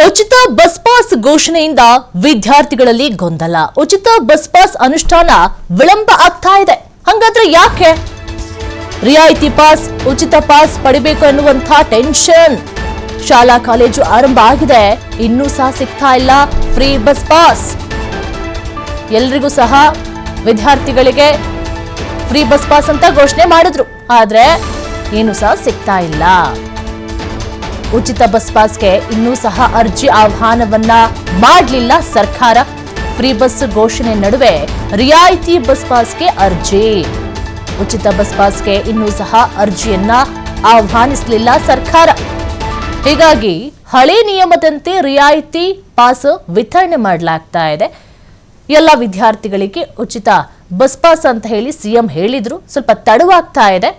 ಉಚಿತ bus pass ಘೋಷಣೆಯಿಂದ ವಿದ್ಯಾರ್ಥಿಗಳಲ್ಲಿ ಗೊಂದಲ. ಉಚಿತ ಬಸ್ ಪಾಸ್ ಅನುಷ್ಠಾನ ವಿಳಂಬ ಆಗ್ತಾ ಇದೆ. ಹಾಗಾದ್ರೆ ಯಾಕೆ ರಿಯಾಯಿತಿ ಪಾಸ್, ಉಚಿತ ಪಾಸ್ ಪಡಿಬೇಕು ಅನ್ನುವಂತ ಟೆನ್ಷನ್? ಶಾಲಾ ಕಾಲೇಜು ಆರಂಭ ಆಗಿದೆ, ಇನ್ನೂ ಸಹ ಸಿಗ್ತಾ ಇಲ್ಲ ಫ್ರೀ ಬಸ್ ಪಾಸ್. ಎಲ್ರಿಗೂ ಸಹ ವಿದ್ಯಾರ್ಥಿಗಳಿಗೆ ಫ್ರೀ ಬಸ್ ಪಾಸ್ ಅಂತ ಘೋಷಣೆ ಮಾಡಿದ್ರು, ಆದ್ರೆ ಏನು ಸಹ ಸಿಗ್ತಾ ಇಲ್ಲ. ಉಚಿತ ಬಸ್ ಪಾಸ್ಗೆ ಇನ್ನೂ ಸಹ ಅರ್ಜಿ ಆಹ್ವಾನವನ್ನ ಮಾಡಲಿಲ್ಲ ಸರ್ಕಾರ. ಫ್ರೀ ಬಸ್ ಘೋಷಣೆ ನಡುವೆ ರಿಯಾಯಿತಿ ಬಸ್ ಪಾಸ್ಗೆ ಅರ್ಜಿ. ಉಚಿತ ಬಸ್ ಪಾಸ್ಗೆ ಇನ್ನೂ ಸಹ ಅರ್ಜಿಯನ್ನ ಆಹ್ವಾನಿಸಲಿಲ್ಲ ಸರ್ಕಾರ. ಹೀಗಾಗಿ ಹಳೆ ನಿಯಮದಂತೆ ರಿಯಾಯಿತಿ ಪಾಸ್ ವಿತರಣೆ ಮಾಡಲಾಗ್ತಾ ಇದೆ. ಎಲ್ಲ ವಿದ್ಯಾರ್ಥಿಗಳಿಗೆ ಉಚಿತ ಬಸ್ ಪಾಸ್ ಅಂತ ಹೇಳಿ ಸಿಎಂ ಹೇಳಿದ್ರು, ಸ್ವಲ್ಪ ತಡವಾಗ್ತಾ ಇದೆ.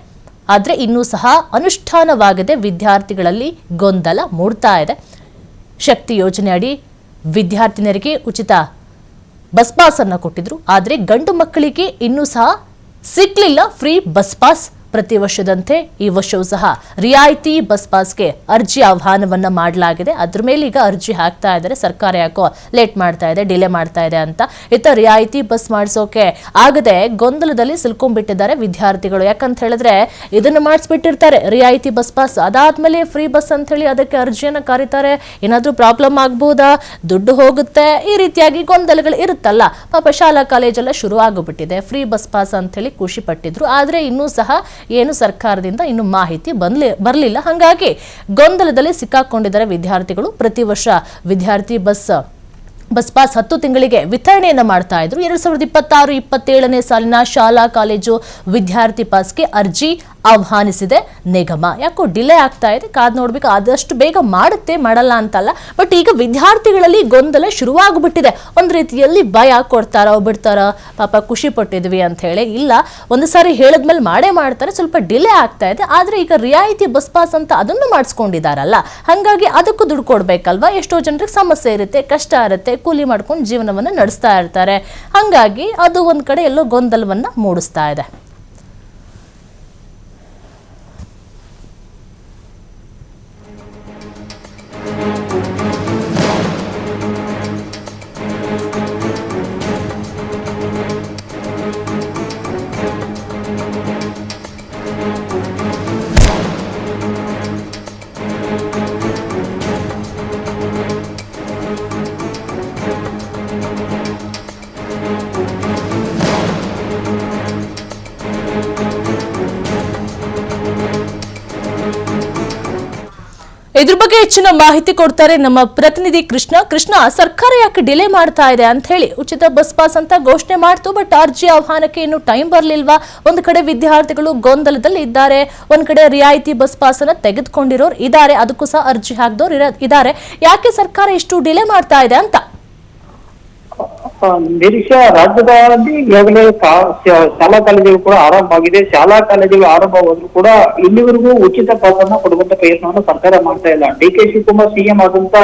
ಆದರೆ ಇನ್ನೂ ಸಹ ಅನುಷ್ಠಾನವಾಗದೆ ವಿದ್ಯಾರ್ಥಿಗಳಲ್ಲಿ ಗೊಂದಲ ಮೂಡ್ತಾ ಇದೆ. ಶಕ್ತಿ ಯೋಜನೆ ಅಡಿ ವಿದ್ಯಾರ್ಥಿನಿಯರಿಗೆ ಉಚಿತ ಬಸ್ ಪಾಸ್ ಅನ್ನು ಕೊಟ್ಟಿದ್ರು, ಆದರೆ ಗಂಡು ಮಕ್ಕಳಿಗೆ ಇನ್ನೂ ಸಹ ಸಿಗ್ಲಿಲ್ಲ ಫ್ರೀ ಬಸ್ ಪಾಸ್. ಪ್ರತಿ ವರ್ಷದಂತೆ ಈ ವರ್ಷವೂ ಸಹ ರಿಯಾಯಿತಿ ಬಸ್ ಪಾಸ್ಗೆ ಅರ್ಜಿ ಆಹ್ವಾನವನ್ನ ಮಾಡಲಾಗಿದೆ. ಅದ್ರ ಮೇಲೆ ಈಗ ಅರ್ಜಿ ಹಾಕ್ತಾ ಇದ್ದಾರೆ. ಸರ್ಕಾರ ಯಾಕೋ ಲೇಟ್ ಮಾಡ್ತಾ ಇದೆ, ಡಿಲೇ ಮಾಡ್ತಾ ಇದೆ ಅಂತ. ಇತ್ತ ರಿಯಾಯಿತಿ ಬಸ್ ಮಾಡಿಸೋಕೆ ಆಗದೆ ಗೊಂದಲದಲ್ಲಿ ಸಿಲ್ಕೊಂಡ್ಬಿಟ್ಟಿದ್ದಾರೆ ವಿದ್ಯಾರ್ಥಿಗಳು. ಯಾಕಂತ ಹೇಳಿದ್ರೆ ಇದನ್ನು ಮಾಡಿಸ್ಬಿಟ್ಟಿರ್ತಾರೆ ರಿಯಾಯಿತಿ ಬಸ್ ಪಾಸ್, ಅದಾದ್ಮೇಲೆ ಫ್ರೀ ಬಸ್ ಅಂತ ಹೇಳಿ ಅದಕ್ಕೆ ಅರ್ಜಿಯನ್ನು ಕರೀತಾರೆ. ಏನಾದ್ರೂ ಪ್ರಾಬ್ಲಮ್ ಆಗ್ಬೋದಾ, ದುಡ್ಡು ಹೋಗುತ್ತೆ, ಈ ರೀತಿಯಾಗಿ ಗೊಂದಲಗಳು ಇರುತ್ತಲ್ಲ. ಪಾಪ ಶಾಲಾ ಕಾಲೇಜೆಲ್ಲ ಶುರು ಆಗಿಬಿಟ್ಟಿದೆ. ಫ್ರೀ ಬಸ್ ಪಾಸ್ ಅಂತ ಹೇಳಿ ಖುಷಿ ಪಟ್ಟಿದ್ರು, ಆದ್ರೆ ಇನ್ನೂ ಸಹ ಏನು ಸರ್ಕಾರದಿಂದ ಇನ್ನು ಮಾಹಿತಿ ಬರಲಿಲ್ಲ. ಹಾಗಾಗಿ ಗೊಂದಲದಲ್ಲಿ ಸಿಕ್ಕಾಕೊಂಡಿದ್ದಾರೆ ವಿದ್ಯಾರ್ಥಿಗಳು. ಪ್ರತಿ ವರ್ಷ ವಿದ್ಯಾರ್ಥಿ ಬಸ್ ಪಾಸ್ 10 ತಿಂಗಳಿಗೆ ವಿತರಣೆಯನ್ನ ಮಾಡ್ತಾ ಇದ್ರು. 2026-27ನೇ ಸಾಲಿನ ಶಾಲಾ ಕಾಲೇಜು ವಿದ್ಯಾರ್ಥಿ ಪಾಸ್ಗೆ ಅರ್ಜಿ ಆಹ್ವಾನಿಸಿದೆ ನಿಗಮ. ಯಾಕೋ ಡಿಲೇ ಆಗ್ತಾ ಇದೆ, ಕಾದ್ ನೋಡ್ಬೇಕು. ಆದಷ್ಟು ಬೇಗ ಮಾಡುತ್ತೆ, ಮಾಡಲ್ಲ ಅಂತಲ್ಲ, ಬಟ್ ಈಗ ವಿದ್ಯಾರ್ಥಿಗಳಲ್ಲಿ ಗೊಂದಲ ಶುರುವಾಗ್ಬಿಟ್ಟಿದೆ. ಒಂದ್ ರೀತಿಯಲ್ಲಿ ಭಯ, ಕೊಡ್ತಾರ ಬಿಡ್ತಾರ, ಪಾಪ ಖುಷಿ ಪಟ್ಟಿದ್ವಿ ಅಂತ ಹೇಳಿ. ಇಲ್ಲ, ಒಂದು ಸಾರಿ ಹೇಳಿದ್ಮೇಲೆ ಮಾಡೇ ಮಾಡ್ತಾರೆ, ಸ್ವಲ್ಪ ಡಿಲೇ ಆಗ್ತಾ ಇದೆ. ಆದ್ರೆ ಈಗ ರಿಯಾಯಿತಿ ಬಸ್ ಪಾಸ್ ಅಂತ ಅದನ್ನು ಮಾಡಿಸ್ಕೊಂಡಿದಾರಲ್ಲ, ಹಾಗಾಗಿ ಅದಕ್ಕೂ ದುಡ್ಡು ಕೊಡ್ಬೇಕಲ್ವಾ. ಎಷ್ಟೋ ಜನರಿಗೆ ಸಮಸ್ಯೆ ಇರುತ್ತೆ, ಕಷ್ಟ ಇರುತ್ತೆ, ಕೂಲಿ ಮಾಡ್ಕೊಂಡು ಜೀವನವನ್ನ ನಡೆಸ್ತಾ ಇರ್ತಾರೆ. ಹಂಗಾಗಿ ಅದು ಒಂದ್ ಕಡೆ ಎಲ್ಲೋ ಗೊಂದಲವನ್ನ ಮೂಡಿಸ್ತಾ ಇದೆ. ಇದ್ರ ಬಗ್ಗೆ ಹೆಚ್ಚಿನ ಮಾಹಿತಿ ಕೊಡ್ತಾರೆ ನಮ್ಮ ಪ್ರತಿನಿಧಿ ಕೃಷ್ಣ. ಸರ್ಕಾರ ಯಾಕೆ ಡಿಲೇ ಮಾಡ್ತಾ ಇದೆ ಅಂತ ಹೇಳಿ? ಉಚಿತ ಬಸ್ ಪಾಸ್ ಅಂತ ಘೋಷಣೆ ಮಾಡ್ತು, ಬಟ್ ಅರ್ಜಿ ಆಹ್ವಾನಕ್ಕೆ ಇನ್ನು ಟೈಮ್ ಬರ್ಲಿಲ್ವಾ? ಒಂದ್ ಕಡೆ ವಿದ್ಯಾರ್ಥಿಗಳು ಗೊಂದಲದಲ್ಲಿ ಇದ್ದಾರೆ, ಒಂದ್ ಕಡೆ ರಿಯಾಯಿತಿ ಬಸ್ ಪಾಸ್ ಅನ್ನ ತೆಗೆದುಕೊಂಡಿರೋರು ಇದ್ದಾರೆ, ಅದಕ್ಕೂ ಸಹ ಅರ್ಜಿ ಹಾಕಿದವರು ಇದ್ದಾರೆ. ಯಾಕೆ ಸರ್ಕಾರ ಇಷ್ಟು ಡಿಲೇ ಮಾಡ್ತಾ ಇದೆ ಅಂತ? ನಿರೀಕ್ಷಾ, ರಾಜ್ಯದಲ್ಲಿ ಈಗಾಗಲೇ ಶಾಲಾ ಕಾಲೇಜುಗಳು ಕೂಡ ಆರಂಭ ಆಗಿದೆ. ಶಾಲಾ ಕಾಲೇಜುಗಳು ಆರಂಭವಾದ್ರೂ ಕೂಡ ಇಲ್ಲಿವರೆಗೂ ಉಚಿತ ಪಾಸ್ ಅನ್ನ ಕೊಡುವಂತ ಪ್ರಯತ್ನವನ್ನು ಸರ್ಕಾರ ಮಾಡ್ತಾ ಇಲ್ಲ. ಡಿ.ಕೆ. ಶಿವಕುಮಾರ್ ಸಿಎಂ ಆದಂತ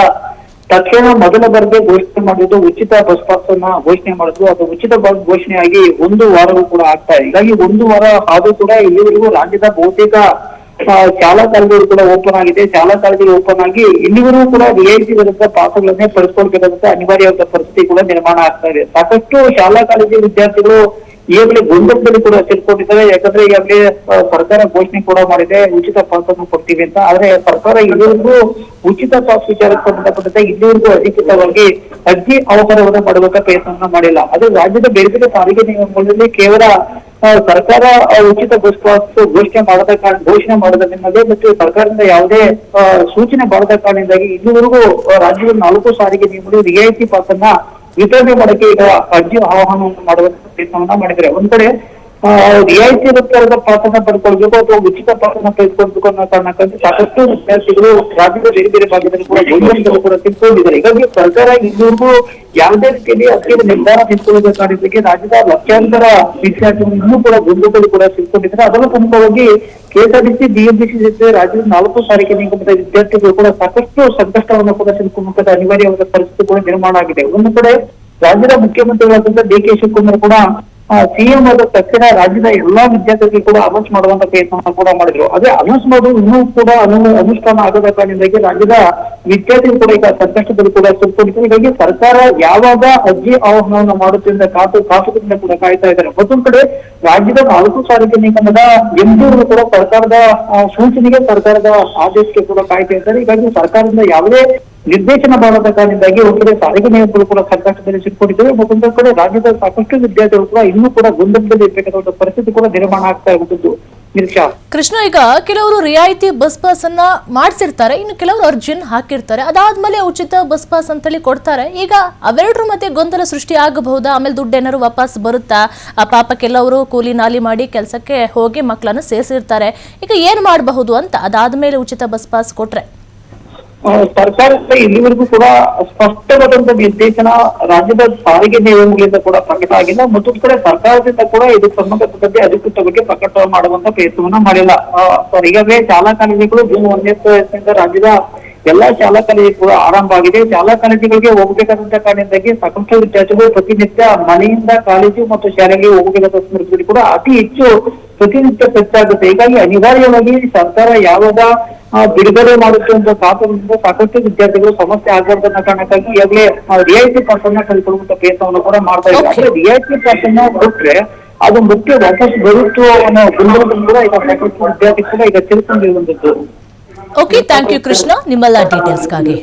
ತಕ್ಷಣ ಮೊದಲ ಬಾರಿಗೆ ಘೋಷಣೆ ಮಾಡಿದ್ದು ಉಚಿತ ಬಸ್ ಪಾಸ್ ಅನ್ನ ಘೋಷಣೆ ಮಾಡಿದ್ರು. ಅದು ಉಚಿತ ಬಸ್ ಘೋಷಣೆಯಾಗಿ 1 ವಾರವೂ ಕೂಡ ಆಗ್ತಾ ಇದೆ. ಹೀಗಾಗಿ 1 ವಾರ ಆದ್ರೂ ಕೂಡ ಇಲ್ಲಿವರೆಗೂ ರಾಜ್ಯದ ಬಹುತೇಕ ಶಾಲಾ ಕಾಲೇಜುಗಳು ಕೂಡ ಓಪನ್ ಆಗಿದೆ. ಶಾಲಾ ಕಾಲೇಜುಗಳು ಓಪನ್ ಆಗಿ ಇಲ್ಲಿವರೆಗೂ ಕೂಡ ರಿಯಾಯಿತಿ ದರದ ಪಾಸ್ಗಳನ್ನೇ ಪಡೆದುಕೊಳ್ಬೇಕಾದಂತ ಅನಿವಾರ್ಯವಾದ ಪರಿಸ್ಥಿತಿ ಕೂಡ ನಿರ್ಮಾಣ ಆಗ್ತಾ ಇದೆ. ಸಾಕಷ್ಟು ಶಾಲಾ ಕಾಲೇಜು ವಿದ್ಯಾರ್ಥಿಗಳು ಈಗಾಗಲೇ ಗೊಂದಲದಲ್ಲಿ ಕೂಡ ಸೇರ್ಕೊಂಡಿದ್ದಾರೆ. ಯಾಕಂದ್ರೆ ಈಗಾಗಲೇ ಸರ್ಕಾರ ಘೋಷಣೆ ಕೂಡ ಮಾಡಿದೆ ಉಚಿತ ಪಾಸ್ ಅನ್ನು ಕೊಡ್ತೀವಿ ಅಂತ. ಆದ್ರೆ ಸರ್ಕಾರ ಇಲ್ಲಿವರೆಗೂ ಉಚಿತ ಪಾಸ್ ವಿಚಾರಕ್ಕೆ ಸಂಬಂಧಪಟ್ಟಂತೆ ಇಲ್ಲಿವರೆಗೂ ಅಧಿಕೃತವಾಗಿ ಅರ್ಜಿ ಆಹ್ವಾನವನ್ನು ಮಾಡುವಂತ ಪ್ರಯತ್ನವನ್ನ ಮಾಡಿಲ್ಲ. ಅದು ರಾಜ್ಯದ ಬೇರೆ ಬೇರೆ ಸಾರಿಗೆ ನಿಗಮಗಳಲ್ಲಿ ಕೇವಲ ಸರ್ಕಾರ ಉಚಿತ ಬಸ್ ಪಾಸ್ ಘೋಷಣೆ ಮಾಡದ ಬೆನ್ನಲ್ಲೇ ಮತ್ತು ಸರ್ಕಾರದಿಂದ ಯಾವುದೇ ಸೂಚನೆ ಮಾಡದ ಕಾರಣದಿಂದಾಗಿ ಇಲ್ಲಿವರೆಗೂ ರಾಜ್ಯದ 4 ಸಾರಿಗೆ ನಿಗಮಗಳು ರಿಯಾಯಿತಿ ಪಾಸ್ ಅನ್ನ ವಿತರಣೆ ಮಾಡಕ್ಕೆ ಈಗ ಅರ್ಜಿ ಆಹ್ವಾನವನ್ನು ಮಾಡುವಂತ ಪ್ರಯತ್ನವನ್ನ ಮಾಡಿದ್ದಾರೆ. ಒಂದ್ ಕಡೆ ರಿಯಾಯಿತಿ ದರದ ಪಾಸ್ ಅನ್ನ ಪಡ್ಕೊಳ್ಬೇಕು ಅಥವಾ ಉಚಿತ ಪಾಸ್ ಅನ್ನ ಪಡೆದುಕೊಳ್ಬೇಕು ಅನ್ನೋ ಕಾರಣಕ್ಕಾಗಿ ಸಾಕಷ್ಟು ವಿದ್ಯಾರ್ಥಿಗಳು ರಾಜ್ಯದ ಬೇರೆ ಬೇರೆ ಭಾಗದಲ್ಲಿ ಕೂಡ ಗೊಂದಲಗಳು ಕೂಡ ತಿಳ್ಕೊಂಡಿದ್ದಾರೆ. ಹೀಗಾಗಿ ಸರ್ಕಾರ ಇಲ್ಲಿವರೆಗೂ ಯಾವುದೇ ರೀತಿಯಲ್ಲಿ ಅತ್ಯಂತ ನಿರ್ಧಾರ ತಿಳ್ಕೊಳ್ಳುವ ಕಾರಣಕ್ಕೆ ರಾಜ್ಯದ ಲಕ್ಷಾಂತರ ವಿದ್ಯಾರ್ಥಿಗಳು ಇನ್ನೂ ಕೂಡ ಗೊಂದಲಗಳು ಕೂಡ ತಿಳ್ಕೊಂಡಿದ್ದಾರೆ. ಅದರ ಪ್ರಮುಖವಾಗಿ ಕೆಎಸ್ಆರ್ಟಿಸಿ, ಬಿಎಂಟಿಸಿ ಜೊತೆ ರಾಜ್ಯದ 4 ಸಾರಿಗೆ ನಿಗಮದ ವಿದ್ಯಾರ್ಥಿಗಳು ಕೂಡ ಸಾಕಷ್ಟು ಸಂಕಷ್ಟವನ್ನು ಕೂಡ ತಿಳ್ಕೊಳ್ಳಬೇಕಾದ ಅನಿವಾರ್ಯವಾದ ಪರಿಸ್ಥಿತಿ ಕೂಡ ನಿರ್ಮಾಣ ಆಗಿದೆ. ಒಂದು ಕಡೆ ರಾಜ್ಯದ ಮುಖ್ಯಮಂತ್ರಿಗಳಾದಂತ ಡಿ.ಕೆ. ಶಿವಕುಮಾರ್ ಕೂಡ ಸಿಎಂ ಆದ ತಕ್ಷಣ ರಾಜ್ಯದ ಎಲ್ಲಾ ವಿದ್ಯಾರ್ಥಿಗಳಿಗೆ ಕೂಡ ಅನೌನ್ಸ್ ಮಾಡುವಂತ ಪ್ರಯತ್ನವನ್ನು ಕೂಡ ಮಾಡಿದ್ರು. ಅದೇ ಅನೌನ್ಸ್ ಮಾಡೋದು ಇನ್ನೂ ಕೂಡ ಅನುಷ್ಠಾನ ಆಗದ ಕಾರಣದಿಂದಾಗಿ ರಾಜ್ಯದ ವಿದ್ಯಾರ್ಥಿಗಳು ಕೂಡ ಈಗ ಸಂಕಷ್ಟದಲ್ಲಿ ಕೂಡ ಸಿಕ್ಕೊಂಡಿದ್ದಾರೆ. ಹೀಗಾಗಿ ಸರ್ಕಾರ ಯಾವಾಗ ಅರ್ಜಿ ಆಹ್ವಾನವನ್ನು ಮಾಡುತ್ತಿದ್ದ ಕಾತುಕದಿಂದ ಕೂಡ ಕಾಯ್ತಾ ಇದ್ದಾರೆ. ಮತ್ತೊಂದು ಕಡೆ ರಾಜ್ಯದ 4 ಸಾರಿಗೆ ನಿಗಮದ ಎಂಟೂರು ಕೂಡ ಸರ್ಕಾರದ ಸೂಚನೆಗೆ, ಸರ್ಕಾರದ ಆದೇಶಕ್ಕೆ ಕೂಡ ಕಾಯ್ತಾ ಇದ್ದಾರೆ. ಹೀಗಾಗಿ ಸರ್ಕಾರದಿಂದ ಯಾವುದೇ ನಿರ್ದೇಶನ ಬಾರದ ಕಾರಣದಿಂದಾಗಿ ಒಂದು ಕಡೆ ಸಾರಿಗೆ ನಿಯಮಗಳು ಕೂಡ ಸಂಕಷ್ಟದಲ್ಲಿ ಸಿಕ್ಕೊಂಡಿದ್ದೇವೆ. ಮತ್ತೊಂದು ಕಡೆ ರಾಜ್ಯದ ಸಾಕಷ್ಟು ವಿದ್ಯಾರ್ಥಿಗಳು ಕೂಡ ಇನ್ನೂ ಕೂಡ ಗೊಂದಲದಲ್ಲಿ ಇರಬೇಕಾದ ಪರಿಸ್ಥಿತಿ ಕೂಡ ನಿರ್ಮಾಣ ಆಗ್ತಾ ಇರುವಂತದ್ದು. ನಿರೀಕ್ಷಾ ಕೃಷ್ಣ, ಈಗ ಕೆಲವರು ರಿಯಾಯಿತಿ ಬಸ್ ಪಾಸ್ ಅನ್ನ ಮಾಡಿಸಿರ್ತಾರೆ, ಇನ್ನು ಕೆಲವರು ಅರ್ಜಿನ್ ಹಾಕಿರ್ತಾರೆ, ಅದಾದ್ಮೇಲೆ ಉಚಿತ ಬಸ್ ಪಾಸ್ ಅಂತೇಳಿ ಕೊಡ್ತಾರೆ. ಈಗ ಅವೆರಡರ ಮಧ್ಯೆ ಗೊಂದಲ ಸೃಷ್ಟಿ ಆಗಬಹುದಾ? ಆಮೇಲೆ ದುಡ್ಡು ಏನಾದ್ರು ವಾಪಸ್ ಬರುತ್ತಾ? ಆ ಪಾಪ ಕೆಲವರು ಕೂಲಿ ನಾಲಿ ಮಾಡಿ ಕೆಲಸಕ್ಕೆ ಹೋಗಿ ಮಕ್ಕಳನ್ನು ಸೇರಿಸಿರ್ತಾರೆ. ಈಗ ಏನ್ ಮಾಡಬಹುದು ಅಂತ, ಅದಾದ್ಮೇಲೆ ಉಚಿತ ಬಸ್ ಪಾಸ್ ಕೊಟ್ರೆ? ಸರ್ಕಾರದ ಇಲ್ಲಿವರೆಗೂ ಕೂಡ ಸ್ಪಷ್ಟವಾದಂತ ನಿರ್ದೇಶನ ರಾಜ್ಯದ ಸಾರಿಗೆ ನಿಯಮಗಳಿಂದ ಕೂಡ ಪ್ರಕಟ ಆಗಿಲ್ಲ. ಮತ್ತೊಂದು ಕಡೆ ಸರ್ಕಾರದಿಂದ ಕೂಡ ಇದಕ್ಕೆ ಸಂಬಂಧಪಟ್ಟಂತೆ ಅಧಿಕೃತ ಬಗ್ಗೆ ಪ್ರಕಟ ಮಾಡುವಂತ ಪ್ರಯತ್ನವನ್ನ ಮಾಡಿಲ್ಲ. ಈಗಾಗಲೇ ಶಾಲಾ ಕಾಲೇಜುಗಳು ಜೂನ್ 1ರಿಂದ ರಾಜ್ಯದ ಎಲ್ಲಾ ಶಾಲಾ ಕಾಲೇಜು ಕೂಡ ಆರಂಭ ಆಗಿದೆ. ಶಾಲಾ ಕಾಲೇಜುಗಳಿಗೆ ಹೋಗಬೇಕಾದಂತ ಕಾರಣದಿಂದಾಗಿ ಸಾಕಷ್ಟು ವಿದ್ಯಾರ್ಥಿಗಳು ಪ್ರತಿನಿತ್ಯ ಮನೆಯಿಂದ ಕಾಲೇಜು ಮತ್ತು ಶಾಲೆಗೆ ಹೋಗಬೇಕಾದ ಸಂದರ್ಭದಲ್ಲಿ ಕೂಡ ಅತಿ ಹೆಚ್ಚು ಪ್ರತಿನಿತ್ಯ ಹೆಚ್ಚಾಗುತ್ತೆ. ಹೀಗಾಗಿ ಅನಿವಾರ್ಯವಾಗಿ ಸರ್ಕಾರ ಯಾವಾಗ ಬಿಡುಗಡೆ ಮಾಡುತ್ತೆ ಅಂತ ಕಾತುರದಿಂದ ಸಾಕಷ್ಟು ವಿದ್ಯಾರ್ಥಿಗಳು ಸಮಸ್ಯೆ ಆಗಬಾರ್ದು ಅನ್ನೋ ಕಾರಣಕ್ಕಾಗಿ ಈಗಾಗಲೇ ರಿಯಾಯಿತಿ ಪಾಸ್ ಅನ್ನ ಕಲ್ಕೊಳ್ಳುವಂತ ಪ್ರಯತ್ನವನ್ನು ಕೂಡ ಮಾಡ್ತಾ ಇದ್ದಾರೆ. ಆದ್ರೆ ರಿಯಾಯಿತಿ ಪಾಸ್ ಅನ್ನ ಕೊಟ್ರೆ ಅದು ಮತ್ತೆ ವಾಪಸ್ ಬರುತ್ತೋ ಅನ್ನೋ ಗೊಂದಲದಲ್ಲಿ ಕೂಡ ಈಗ ಸಾಕಷ್ಟು ವಿದ್ಯಾರ್ಥಿ ಕೂಡ ಈಗ ತಿಳ್ಕೊಂಡಿರುವಂತದ್ದು. ಓಕೆ, ಥ್ಯಾಂಕ್ ಯು ಕೃಷ್ಣ, ನಿಮ್ಮೆಲ್ಲ ಡೀಟೇಲ್ಸ್ಗಾಗಿ.